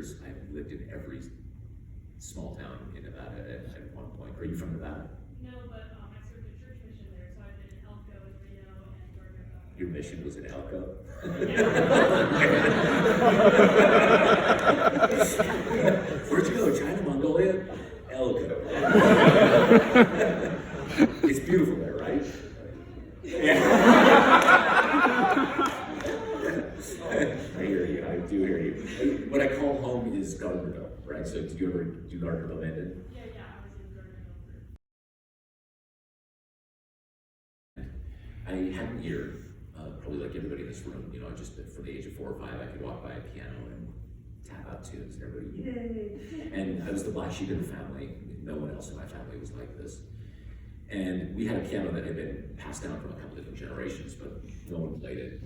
years, I've lived in every small town in Nevada at one point. Are you from Nevada? No, but I served a church mission there, so I've been in Elko, Reno, and Gardner. Your mission was in Elko? Where'd you go? China, Mongolia? Elko. It's beautiful there, right? I hear you, I do hear you. What I call home is Gardnerville, right? So did you ever do Gardnerville, Landon? Yeah, I was in Gardner. I had a year, probably like everybody in this room, you know, just from the age of 4 or 5, I could walk by a piano and tap out tunes and everybody, yay! And I was the black sheep of the family. No one else in my family was like this. And we had a piano that had been passed down from a couple different generations, but no one played it.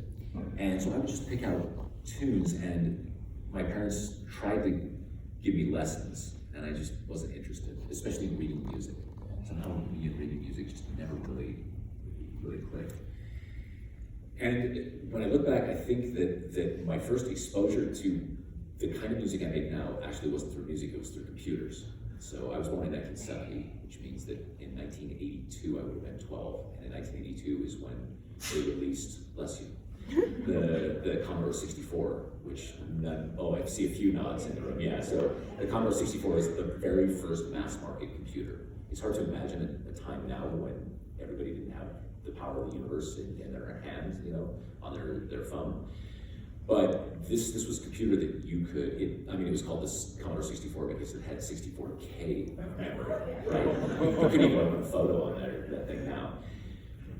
And so I would just pick out tunes, and my parents tried to give me lessons, and I just wasn't interested, especially in reading music. Somehow me and reading music just never really clicked. And when I look back, I think that my first exposure to the kind of music I make now actually wasn't through music, it was through computers. So I was born in 1970, which means that in 1982 I would have been 12, and in 1982 is when they released, bless you, the Commodore 64, which, I see a few nods in the room, yeah. So the Commodore 64 is the very first mass market computer. It's hard to imagine a time now when everybody didn't have the power of the universe in their hand, you know, on their phone. But this was a computer that you could, it was called this Commodore 64 because it had 64K memory, right? You couldn't even open a photo on that thing now.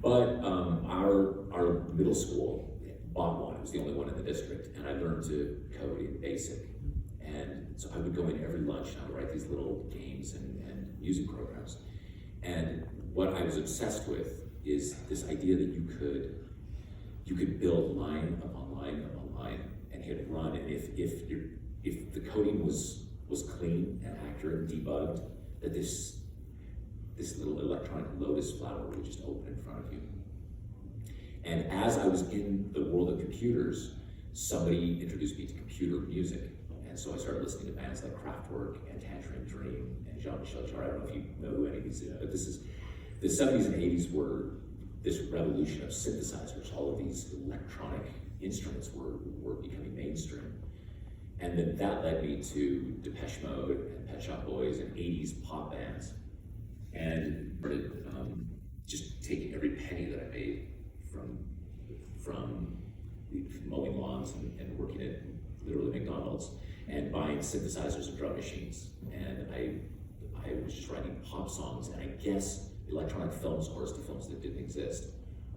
But our middle school bought one. It was the only one in the district, and I learned to code in BASIC. And so I would go in every lunch and I would write these little games and music programs. And what I was obsessed with is this idea that you could build line upon line upon line and hit run, and if the coding was clean and accurate and debugged, that this little electronic lotus flower would just open in front of you. And as I was in the world of computers, somebody introduced me to computer music, and so I started listening to bands like Kraftwerk and Tangerine Dream and Jean-Michel Jarre. I don't know if you know who any of these are, but the 70s and 80s were this revolution of synthesizers. All of these electronic instruments were becoming mainstream. And then that led me to Depeche Mode and Pet Shop Boys and 80s pop bands. And started just taking every penny that I made from mowing lawns and working at literally McDonald's and buying synthesizers and drum machines. And I was just writing pop songs, and I guess electronic film scores to films that didn't exist,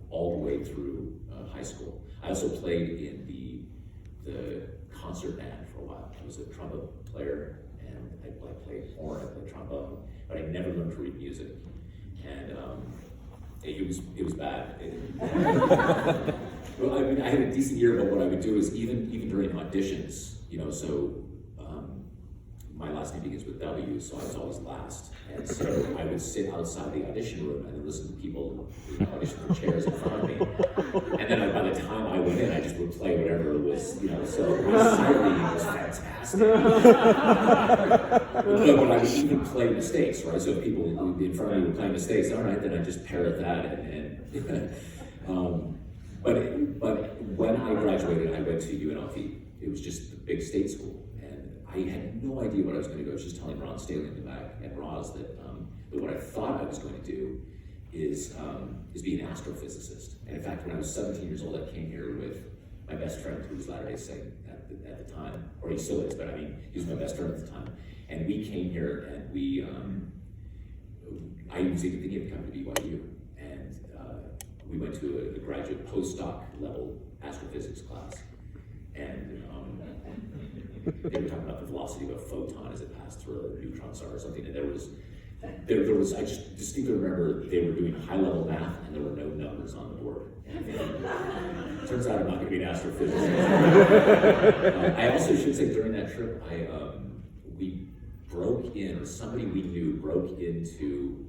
all the way through high school. I also played in the concert band for a while. I was a trumpet player, and I played horn, I played trombone, but I never learned to read music. And it was bad. Well, I had a decent year, but what I would do is even during auditions, you know, so my last name begins with W, so I was always last. And so I would sit outside the audition room and listen to people audition for chairs in front of me. And then by the time I went in, I just would play whatever it was, you know, so my sight reading was fantastic. But I would even play mistakes, right? So if people in front of me were playing mistakes, all right, then I just parrot that. But when I graduated, I went to UNLV. It was just the big state school. I had no idea what I was going to go. I was just telling Ron Staley in the back at Roz that what I thought I was going to do is be an astrophysicist. And in fact, when I was 17 years old, I came here with my best friend, who was Latter-day Saint at the time, or he still is, but I mean, he was my best friend at the time. And we came here, and I was even thinking of coming to BYU, and we went to a graduate postdoc level astrophysics class, and they were talking about the velocity of a photon as it passed through a neutron star or something, and there was, I just distinctly remember they were doing high-level math, and there were no numbers on the board. And turns out I'm not going to be an astrophysicist. I also should say during that trip, we broke in, or somebody we knew broke into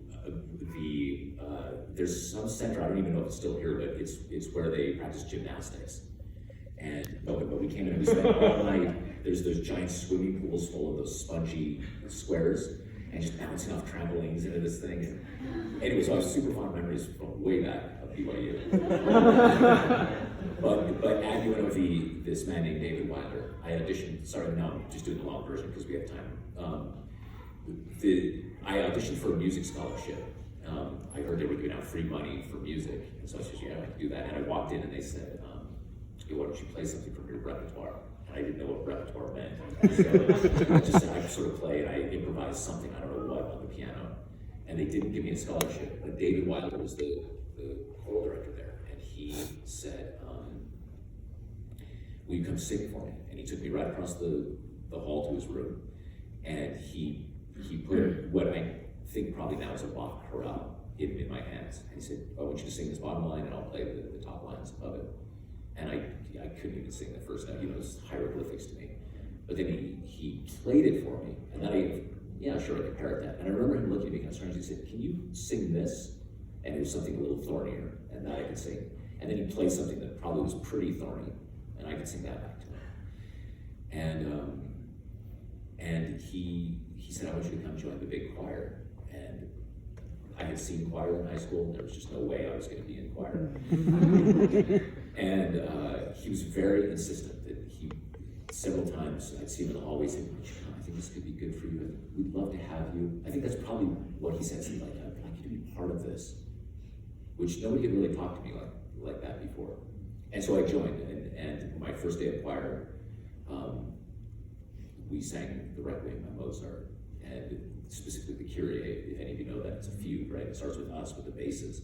there's some center, I don't even know if it's still here, but it's where they practice gymnastics. And but we came in and we spent all night. There's those giant swimming pools full of those spongy squares, and just bouncing off trampolines into this thing. And anyway, so I have super fond memories from way back of BYU. but at UNLV, this man named David Whitacre, I auditioned. Sorry, now I'm just doing the long version because we have time. I auditioned for a music scholarship. I heard they were giving out free money for music, and so I said, yeah, I can do that. And I walked in and they said, hey, why don't you play something from your repertoire? And I didn't know what repertoire meant. So I just said I sort of play, and I improvised something, I don't know what, on the piano. And they didn't give me a scholarship, but David Whitacre was the choral director there, and he said, will you come sing for me? And he took me right across the hall to his room, and he put what I think probably now is a Bach chorale in my hands. And he said, I want you to sing this bottom line, and I'll play the top lines of it. And I couldn't even sing the first note, it was hieroglyphics to me. But then he played it for me, and then yeah, sure, I could parrot that. And I remember him looking at me kind of strange, he said, can you sing this? And it was something a little thornier, and that I could sing. And then he played something that probably was pretty thorny, and I could sing that back to him. And he said, I want you to come join the big choir. And I had seen choir in high school, there was just no way I was going to be in choir. And he was very insistent that several times I'd see him in the hallway saying, I think this could be good for you. We'd love to have you. I think that's probably what he said to me, like, I'd like you to be part of this, which nobody had really talked to me like that before. And so I joined, and my first day of choir, we sang the Requiem by Mozart, and specifically the Kyrie, if any of you know that, it's a fugue, right? It starts with us, with the basses.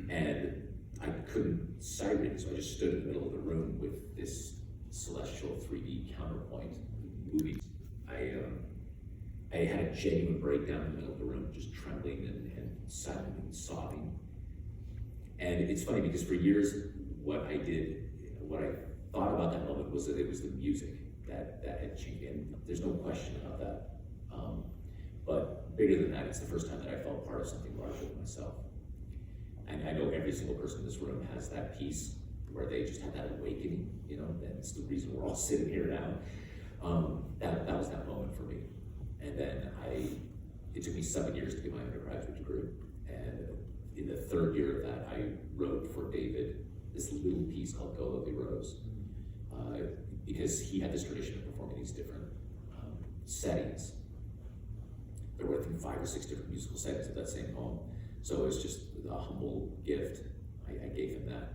And I couldn't sight read, so I just stood in the middle of the room with this celestial 3D counterpoint movie. I had a genuine breakdown in the middle of the room, just trembling and silent and sobbing. And it's funny because for years, what I thought about that moment was that it was the music that had changed, and there's no question about that. But bigger than that, it's the first time that I felt part of something larger than myself. And I know every single person in this room has that piece where they just had that awakening, you know, that's the reason we're all sitting here now. That was that moment for me. And then it took me 7 years to get my undergraduate degree. And in the third year of that, I wrote for David this little piece called Go Lovely Rose. Because he had this tradition of performing these different settings. There were, I think, 5 or 6 different musical settings of that same poem. So it was just a humble gift. I gave him that.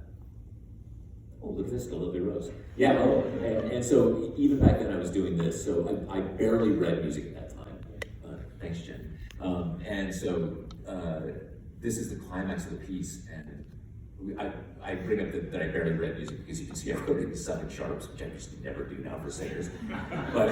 Oh, look at this, Go Lovely Rose. Yeah, and so even back then I was doing this, so I barely read music at that time. Thanks, Jen. And so this is the climax of the piece, and I bring up that I barely read music because you can see I wrote it in 7 sharps, which I just never do now for singers. But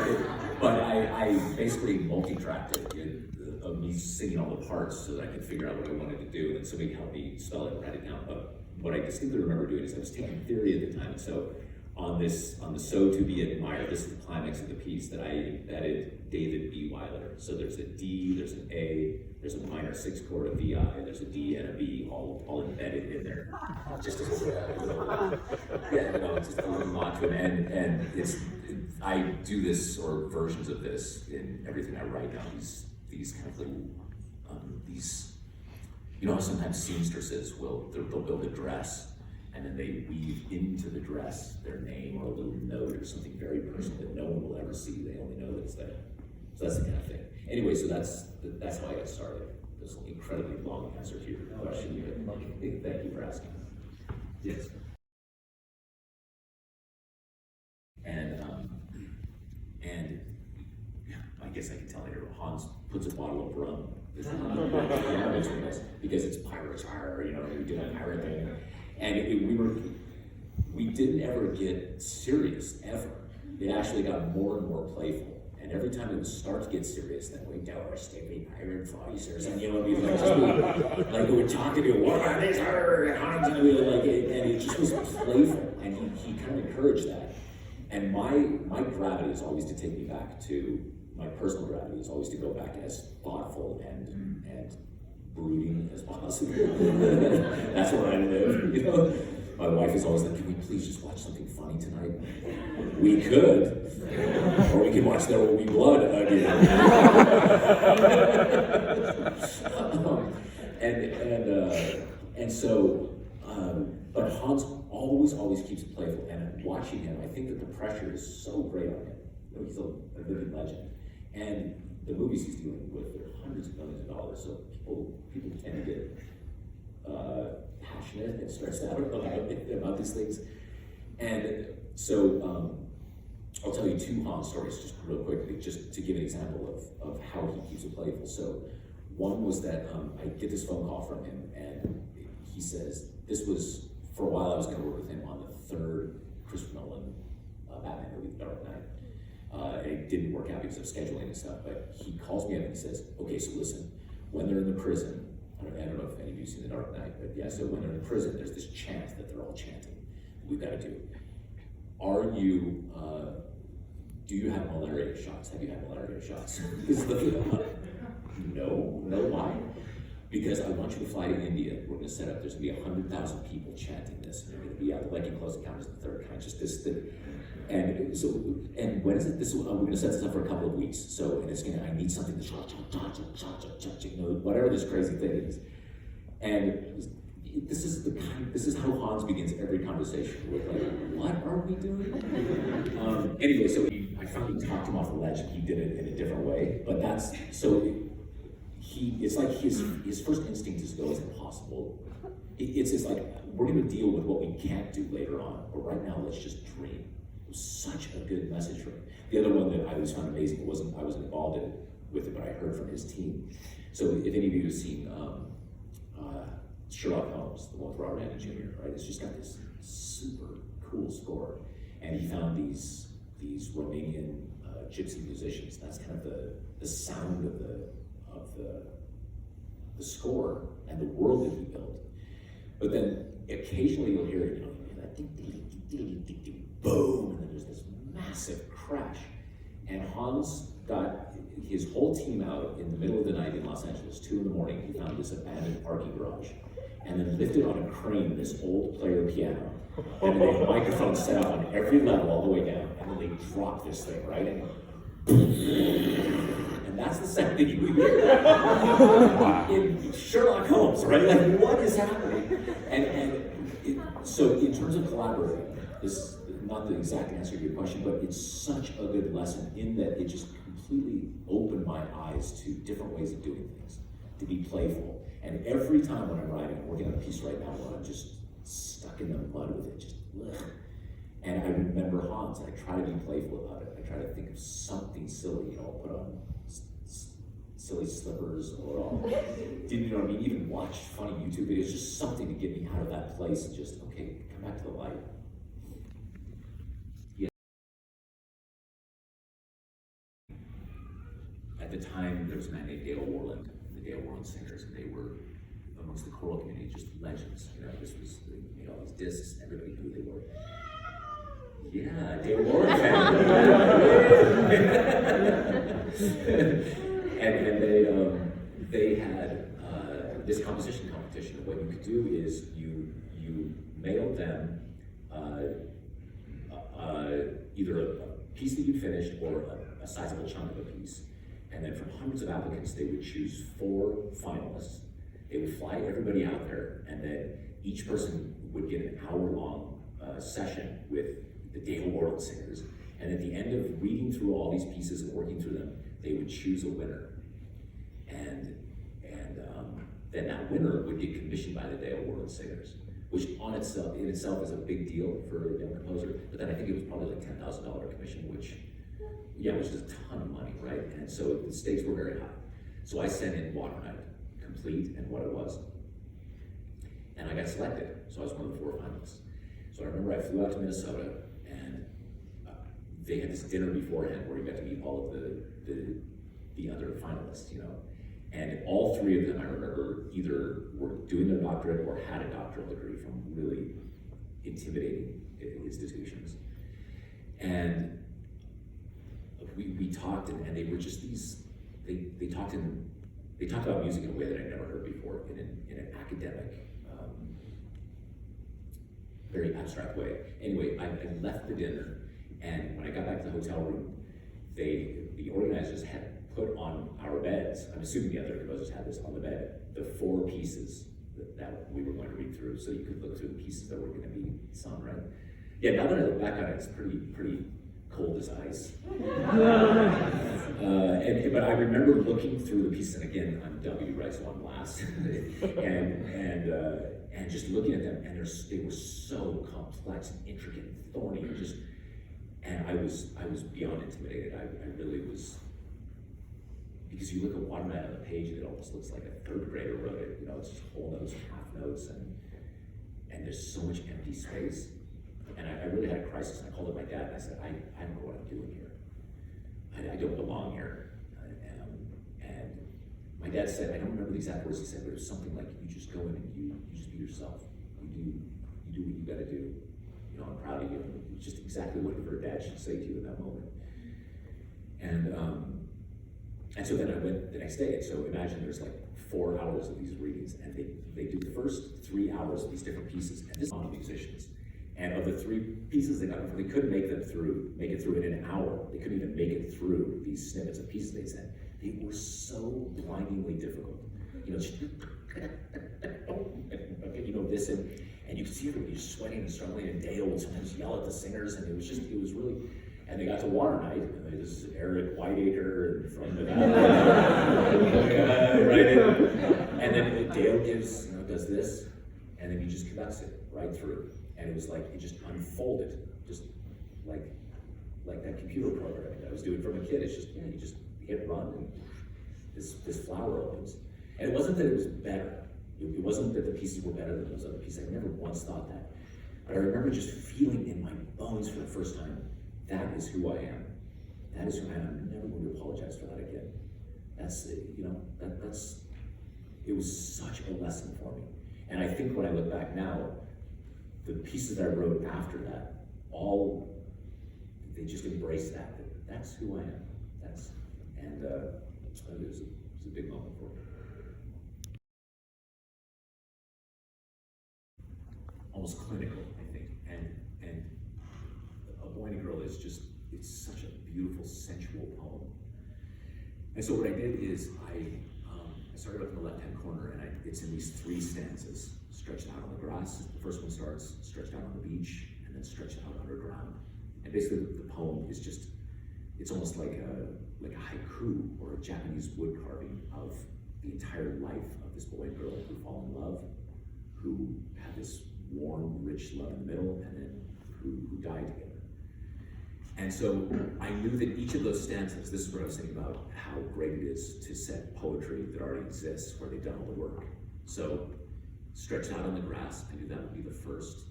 I basically multi-tracked it of me singing all the parts so that I could figure out what I wanted to do, and somebody helped me spell it and write it down. But what I distinctly remember doing is I was taking theory at the time, so on the So To Be Admired, this is the climax of the piece that I added David B. Whitacre. So there's a D, there's an A, there's a minor 6 chord, a VI, there's a D and a B, all embedded in there. Just as just a little nod to an end. And I do this, or versions of this, in everything I write down, these kind of little, you know how sometimes seamstresses they'll build a dress, and then they weave into the dress their name or a little note or something very personal that no one will ever see. They only know that it's there. So that's the kind of thing. Anyway, so that's how I got started. This incredibly long answer to your question. Thank you for asking. Yes. And I guess I can tell later. Hans puts a bottle of rum. Because it's pirates, you know, we do a pirate thing. And we didn't ever get serious, ever. It actually got more and more playful. And every time it would start to get serious, then we'd tell our sticky pirate voices, and you know, we'd like we would talk to you, what are these Hans? And it just was playful, and he kind of encouraged that. And my gravity is always to take me back to, my personal gravity is always to go back as thoughtful and brooding as possible. That's where I live, you know. My wife is always like, can we please just watch something funny tonight? We could. Or we could watch There Will Be Blood again. But Hans always keeps it playful, and watching him, I think that the pressure is so great on him. You know, he's a living legend. And the movies he's dealing with are hundreds of millions of dollars, so people tend to get passionate and stressed out about these things. And so I'll tell you 2 Hans stories just real quickly, just to give an example of how he keeps it playful. So one was that I get this phone call from him, and he says, this was, for a while I was gonna work with him on the 3rd Christopher Nolan Batman movie, The Dark Knight. And it didn't work out because of scheduling and stuff, but he calls me up and he says, okay, so listen, when they're in the prison, I don't know if any of you have seen The Dark Knight, but yeah, so when they're in prison, there's this chant that they're all chanting. We've got to do. Do you have malaria shots? Have you had malaria shots? No, why? Because I want you to fly to India. We're going to set up, there's going to be 100,000 people chanting this, and they're going to be out like in Close Encounters of the Third Kind, just this thing. And when is it? We're going to set this up for a couple of weeks. So, and it's going to, I need something to, you know, whatever this crazy thing is. And this is how Hans begins every conversation with like, what are we doing? Anyway, so I finally talked him off the ledge. He did it in a different way, but it's like his first instinct is to go, it's impossible. It's like, we're going to deal with what we can't do later on, but right now let's just dream. It was such a good message from him. The other one that I always found amazing, I wasn't involved with it, but I heard from his team. So if any of you have seen Sherlock Holmes, the one with Robert Downey Jr., right? It's just got this super cool score. And he found these Romanian gypsy musicians. That's kind of the sound of the score and the world that he built. But then occasionally you'll hear it, you know, that boom, and then there's this massive crash. And Hans got his whole team out in the middle of the night in Los Angeles, 2 a.m. He found this abandoned parking garage, and then lifted on a crane this old player piano. And they had microphones set up on every level all the way down, and then they dropped this thing, right? And that's the sound that you hear in Sherlock Holmes, right? Like, what is happening? So in terms of collaborating, this is not the exact answer to your question, but it's such a good lesson in that it just completely opened my eyes to different ways of doing things, to be playful. And every time when I'm writing, I'm working on a piece right now where I'm just stuck in the mud with it, just ugh. And I remember Hans, and I try to be playful about it. I try to think of something silly, you know, I'll put on silly slippers, or I'll, you know what I mean, even watch funny YouTube videos, just something to get me out of that place and just, okay, come back to the light. Yeah. At the time, there was a man named Dale Warland, the Dale Warland Singers, and they were, amongst the choral community, just legends. You know, this was, they made all these discs, everybody knew who they were. Yeah, Dale Warland fan. And they had this composition competition. What you could do is you mailed them either a piece that you finished or a sizable chunk of a piece. And then from hundreds of applicants, they would choose 4 finalists. They would fly everybody out there, and then each person would get an hour-long session with the Dale Warland Singers. And at the end of reading through all these pieces and working through them, they would choose a winner. And then that winner would get commissioned by the Dale Warland Singers, which in itself is a big deal for a young composer. But then I think it was probably like $10,000 commission, which is a ton of money, right? And so the stakes were very high. So I sent in Water Night, complete and what it was. And I got selected, so I was one of the 4 finalists. So I remember I flew out to Minnesota, and they had this dinner beforehand where you got to meet all of the other finalists, you know. And all 3 of them, I remember, either were doing their doctorate or had a doctoral degree from really intimidating institutions. And we talked, and they were just these, they talked about music in a way that I'd never heard before, in an academic very abstract way. Anyway, I left the dinner, and when I got back to the hotel room, the organizers had put on our beds, I'm assuming the other composers had this on the bed, the 4 pieces that we were going to read through, so you could look through the pieces that were going to be sung, right? Yeah, now that I look back on it, it's pretty cold as ice. But I remember looking through the pieces, and again, I'm W, right, so I'm last, and just looking at them, and they were so complex and intricate and thorny, and I was beyond intimidated. I really was, because you look at Waterman on the page, and it almost looks like a 3rd grader wrote it. You know, it's just whole notes, half notes, and there's so much empty space. And I really had a crisis, and I called up my dad, and I said, I don't know what I'm doing here. I don't belong here. And my dad said, I don't remember the exact words he said, but it was something like, you just go in and you just be yourself. You do what you gotta do. You know, I'm proud of you. And it's just exactly what a dad should say to you in that moment. And so then I went the next day, and so imagine there's like 4 hours of these readings, and they do the first 3 hours of these different pieces, and this is on musicians. And of the 3 pieces they got, they couldn't make it through it in an hour. They couldn't even make it through these snippets of pieces they said. They were so blindingly difficult. You know, this, and you could see everybody sweating and struggling, and Dale would sometimes yell at the singers, and it was really, and they got to Water Night, and this is Eric Whitacre from the right, and then Dale does this, and then he just conducts it right through. And it was like, it just unfolded, just like that computer programming that I was doing from a kid. It's just, you just hit run, and this flower opens. And it wasn't that it was better. It wasn't that the pieces were better than those other pieces. I never once thought that. But I remember just feeling in my bones for the first time, that is who I am. That is who I am. I'm never going to apologize for that again. It was such a lesson for me. And I think when I look back now, the pieces that I wrote after that, they just embraced that. That's who I am. It was a big moment for me. Almost clinical, I think. And A Boy and a Girl is just, it's such a beautiful, sensual poem. And so what I did is I started up in the left-hand corner, and it's in these 3 stanzas. Stretched out on the grass. The first one starts stretched out on the beach, and then stretched out underground. And basically, the poem is just, it's almost like a haiku or a Japanese wood carving of the entire life of this boy and girl who fall in love, who have this warm, rich love in the middle, and then who die together. And so I knew that each of those stanzas, this is what I was thinking about, how great it is to set poetry that already exists where they've done all the work. So, stretched out on the grass, I knew that would be the first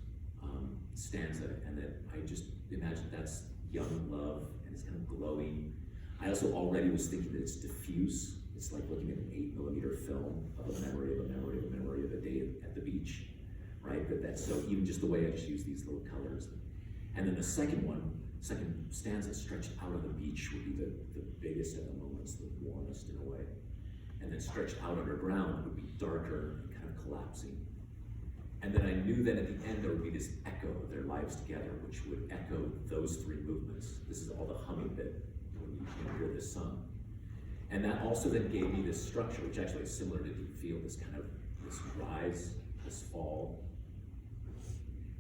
stanza, and that I just imagined that's young love, and it's kind of glowing. I also already was thinking that it's diffuse. It's like looking at an 8mm film of a memory of a memory of a memory of a day at the beach, right? That's so, even just the way I just use these little colors. And then the second stanza, stretched out on the beach, would be the biggest of the moments, the warmest in a way. And then stretched out underground would be darker and kind of collapsing. And then I knew that at the end there would be this echo of their lives together, which would echo those 3 movements. This is all the humming bit when you hear this sung. And that also then gave me this structure, which actually is similar to Deep Feel, this kind of, this rise, this fall.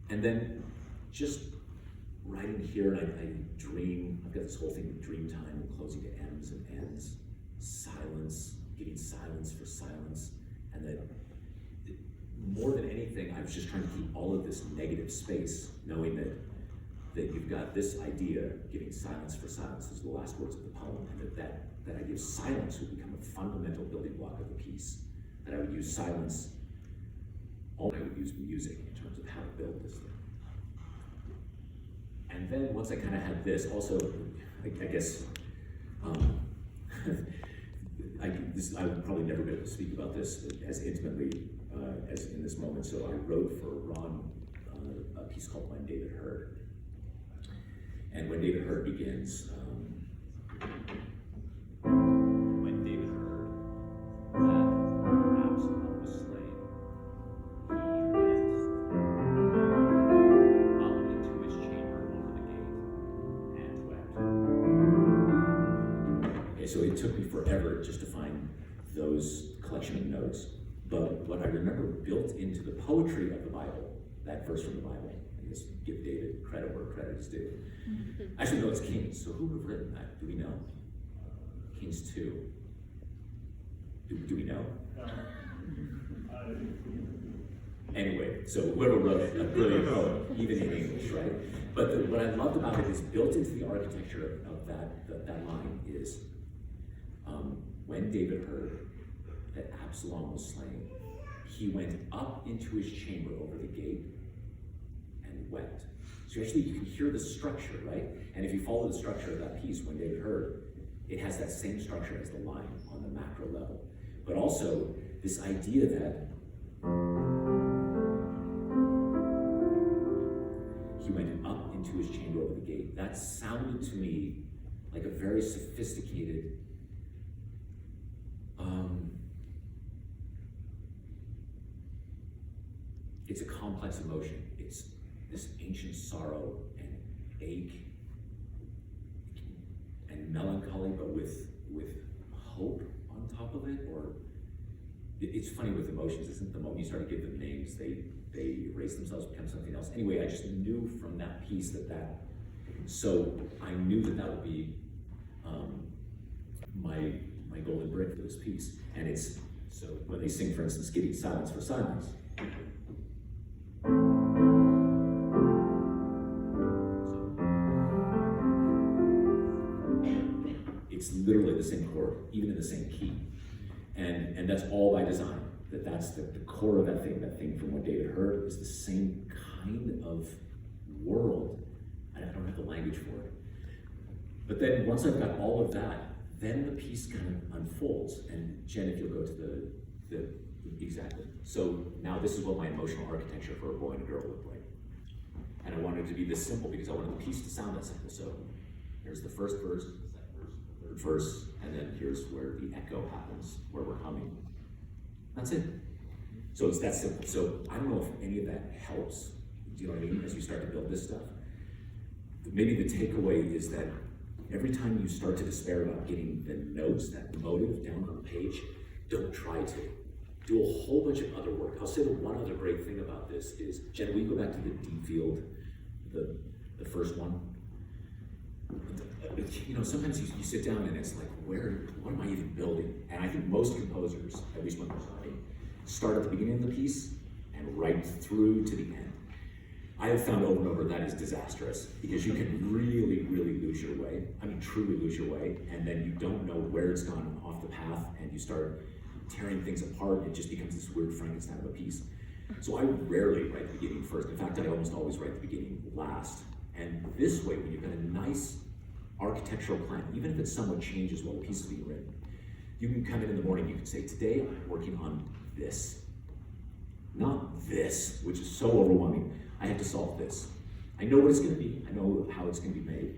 And then just writing here, and I dream, I've got this whole thing with dream time and closing to M's and N's, silence, giving silence for silence, and that more than anything, I was just trying to keep all of this negative space, knowing that you've got this idea, giving silence for silence, those are the last words of the poem, and that idea of silence would become a fundamental building block of the piece, that I would use silence, I would use music in terms of how to build this thing. And then once I kind of had this, also, I guess, I would probably never be able to speak about this as intimately as in this moment, so I wrote for Ron a piece called When David Heard. And When David Heard begins, when David heard that Absalom was slain, he went it took me forever just to find those collection of notes. But what I remember built into the poetry of the Bible, that verse from the Bible, and just give David credit where credit is due. Actually, no, it's Kings. So who would have written that? Do we know? Kings 2. Do we know? Anyway, so whoever wrote it, a brilliant poet, even in English, right? But what I loved about it is built into the architecture of that line is when David heard that Absalom was slain, he went up into his chamber over the gate and wept. So actually you can hear the structure, right? And if you follow the structure of that piece, when David heard, it has that same structure as the line on the macro level. But also this idea that he went up into his chamber over the gate. That sounded to me like a very sophisticated, it's a complex emotion. It's this ancient sorrow and ache and melancholy, but with hope on top of it. Or it's funny with emotions, isn't it? The moment you start to give them names, they erase themselves, become something else. Anyway, I just knew from that piece so I knew that would be my golden brick for this piece. And it's, so when they sing, for instance, Giving Silence for Silence, it's literally the same chord, even in the same key. And that's all by design. That's the core of that thing from what David heard is the same kind of world. I don't have the language for it. But then once I've got all of that, then the piece kind of unfolds. And Jen, if you'll go to the exactly. So now this is what my emotional architecture for a boy and a girl look like. And I wanted it to be this simple because I wanted the piece to sound that simple. So here's the first verse, the second verse, the third verse, and then here's where the echo happens, where we're humming. That's it. So it's that simple. So I don't know if any of that helps, do you know what I mean, as you start to build this stuff. Maybe the takeaway is that every time you start to despair about getting the notes, that motive down on the page, don't try to. Do a whole bunch of other work. I'll say the one other great thing about this is, Jen, will you go back to the D field, the first one? You know, sometimes you sit down and it's like, what am I even building? And I think most composers, at least when they're starting, start at the beginning of the piece and right through to the end. I have found over and over that is disastrous because you can really, really lose your way. I mean, truly lose your way, and then you don't know where it's gone off the path, and you start tearing things apart, and it just becomes this weird Frankenstein of a piece. So I rarely write the beginning first. In fact, I almost always write the beginning last. And this way, when you've got a nice architectural plan, even if it somewhat changes while the piece is being written, you can come in the morning, you can say, today I'm working on this. Not this, which is so overwhelming. I have to solve this. I know what it's gonna be. I know how it's gonna be made.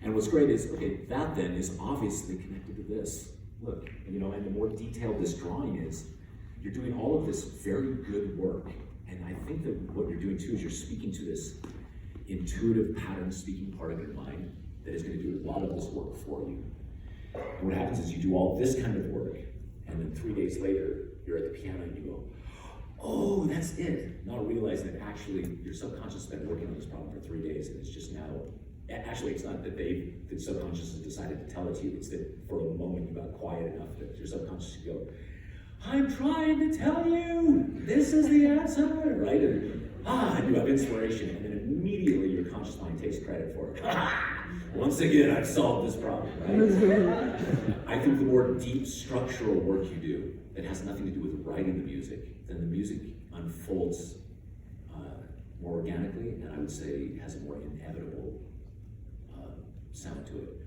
And what's great is, okay, that then is obviously connected to this. Look, you know, and the more detailed this drawing is, you're doing all of this very good work. And I think that what you're doing too is you're speaking to this intuitive pattern speaking part of your mind that is going to do a lot of this work for you. And what happens is you do all this kind of work, and then 3 days later, you're at the piano and you go, oh, that's it. Not realizing that actually your subconscious has been working on this problem for 3 days, and it's just now, actually it's not that the subconscious has decided to tell it to you, it's that for a moment you got quiet enough that your subconscious could go, I'm trying to tell you, this is the answer, right? And you have inspiration, and then immediately your conscious mind takes credit for it. Once again, I've solved this problem, right? I think the more deep structural work you do that has nothing to do with writing the music, then the music unfolds more organically, and I would say has a more inevitable sound to it.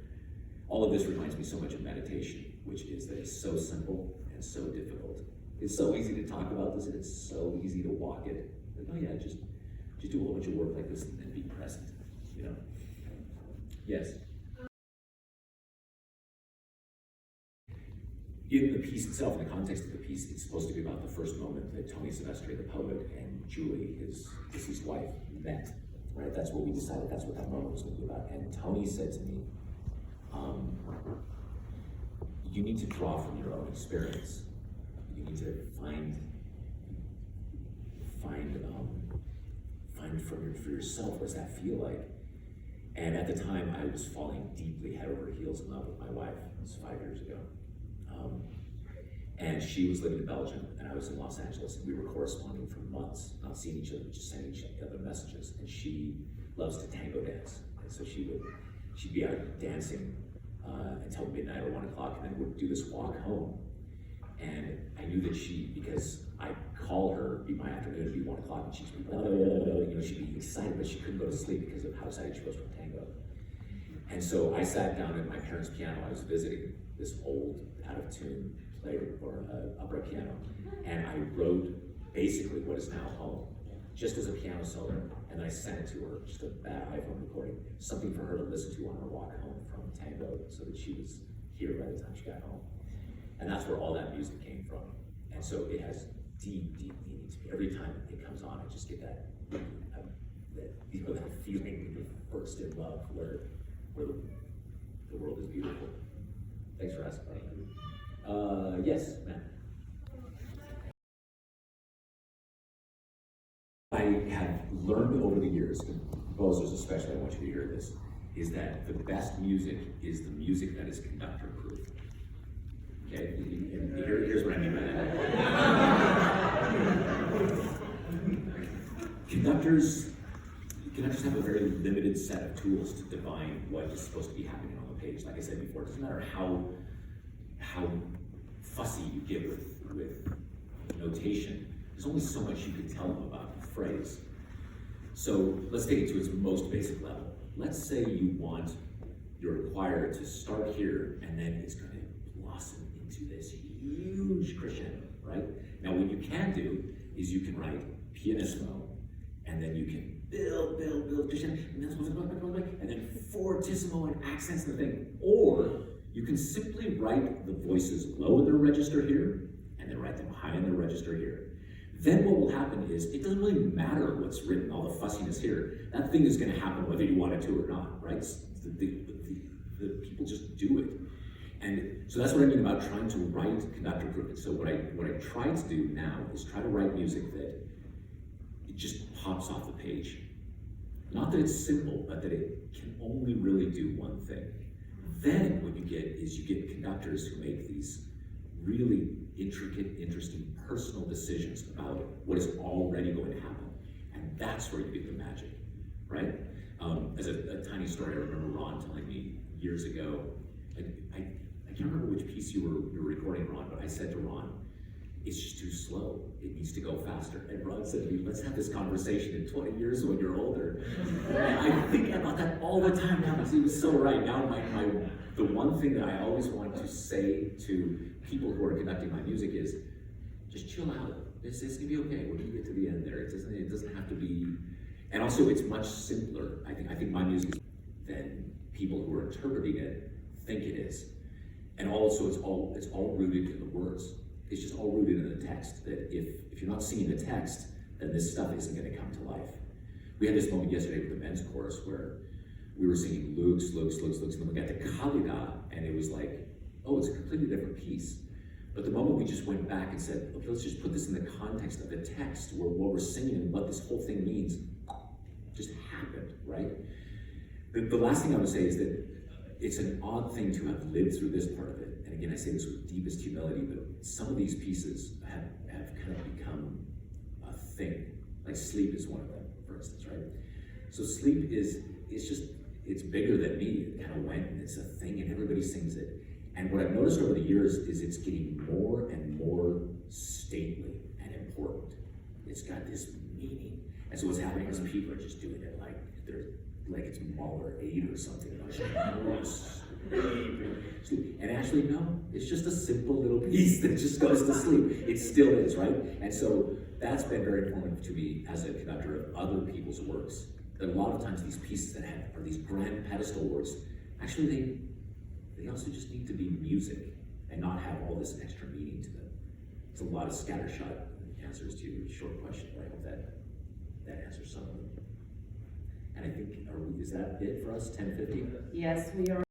All of this reminds me so much of meditation, which is that it's so simple and so difficult. It's so easy to talk about this, and it's so easy to walk it. Like, oh yeah, just do a whole bunch of work like this and be present, you know? Yes? In the piece itself, in the context of the piece, it's supposed to be about the first moment that Tony Silvestri, the poet, and Julie, his wife, met, right? That's what we decided, that's what that moment was going to be about. And Tony said to me, you need to draw from your own experience. You need to find for yourself, what does that feel like? And at the time, I was falling deeply head over heels in love with my wife. It was 5 years ago. And she was living in Belgium, and I was in Los Angeles, and we were corresponding for months, not seeing each other, but just sending each other messages. And she loves to tango dance, and so she'd be out dancing until midnight or 1 o'clock, and then would do this walk home. And I knew that because I'd call her, be my afternoon, it'd be 1 o'clock, and she'd be, she'd be excited, but she couldn't go to sleep because of how excited she was from tango. And so I sat down at my parents' piano. I was visiting this old, out-of-tune player or upright piano, and I wrote basically what is now home, just as a piano solo, and I sent it to her, just a bad iPhone recording, something for her to listen to on her walk home from tango, so that she was here by the time she got home. And that's where all that music came from. And so it has deep, deep meaning to me. Every time it comes on, I just get that feeling when you're first in love, where the world is beautiful. Thanks for asking. Yes, Matt. I have learned over the years, and composers especially, I want you to hear this, is that the best music is the music that is conductor proof. Okay, and here's what I mean by that. Conductors have a very limited set of tools to divine what is supposed to be happening on the page. Like I said before, it doesn't matter how fussy you get with notation. There's only so much you can tell them about the phrase. So let's take it to its most basic level. Let's say you want your choir to start here, and then it's going to blossom into this huge crescendo, right? Now, what you can do is you can write pianissimo, and then you can build crescendo, and then fortissimo and accents the thing. Or you can simply write the voices low in their register here, and then write them high in their register here. Then what will happen is, it doesn't really matter what's written, all the fussiness here. That thing is going to happen whether you want it to or not, right? The people just do it. And so that's what I mean about trying to write conductor proof. So what I try to do now is try to write music that it just pops off the page. Not that it's simple, but that it can only really do one thing. Then what you get is you get conductors who make these really intricate, interesting, personal decisions about what is already going to happen. And that's where you get the magic, right? As a tiny story, I remember Ron telling me years ago, I can't remember which piece you were recording, Ron, but I said to Ron, it's just too slow. It needs to go faster. And Ron said to me, let's have this conversation in 20 years when you're older. And I think about that all the time now, because he was so right. Now the one thing that I always want to say to people who are conducting my music is, just chill out. It's gonna be okay when you get to the end there. It doesn't have to be, and also it's much simpler. I think my music than people who are interpreting it think it is. And also it's all rooted in the words. It's just all rooted in the text, that if you're not singing the text, then this stuff isn't gonna come to life. We had this moment yesterday with the men's chorus where we were singing Lux, and then we got to Kalida, and it was like, oh, it's a completely different piece. But the moment we just went back and said, okay, let's just put this in the context of the text, where what we're singing and what this whole thing means, just happened, right? The last thing I would say is that it's an odd thing to have lived through this part of it. And again, I say this with deepest humility, but some of these pieces have kind of become a thing. Like Sleep is one of them, for instance, right? So Sleep it's bigger than me. It kind of went, and it's a thing, and everybody sings it. And what I've noticed over the years is it's getting more and more stately and important. It's got this meaning. And so what's happening is people are just doing it like it's Mahler 8 or something. And actually, no, it's just a simple little piece that just goes to sleep. It still is, right? And so that's been very informative to me as a conductor of other people's works. That a lot of times these pieces that are these grand pedestal works, actually they also just need to be music and not have all this extra meaning to them. It's a lot of scattershot answers to your short question, but I hope that answers some of them. And I think, is that it for us, 10:50? Yes, we are.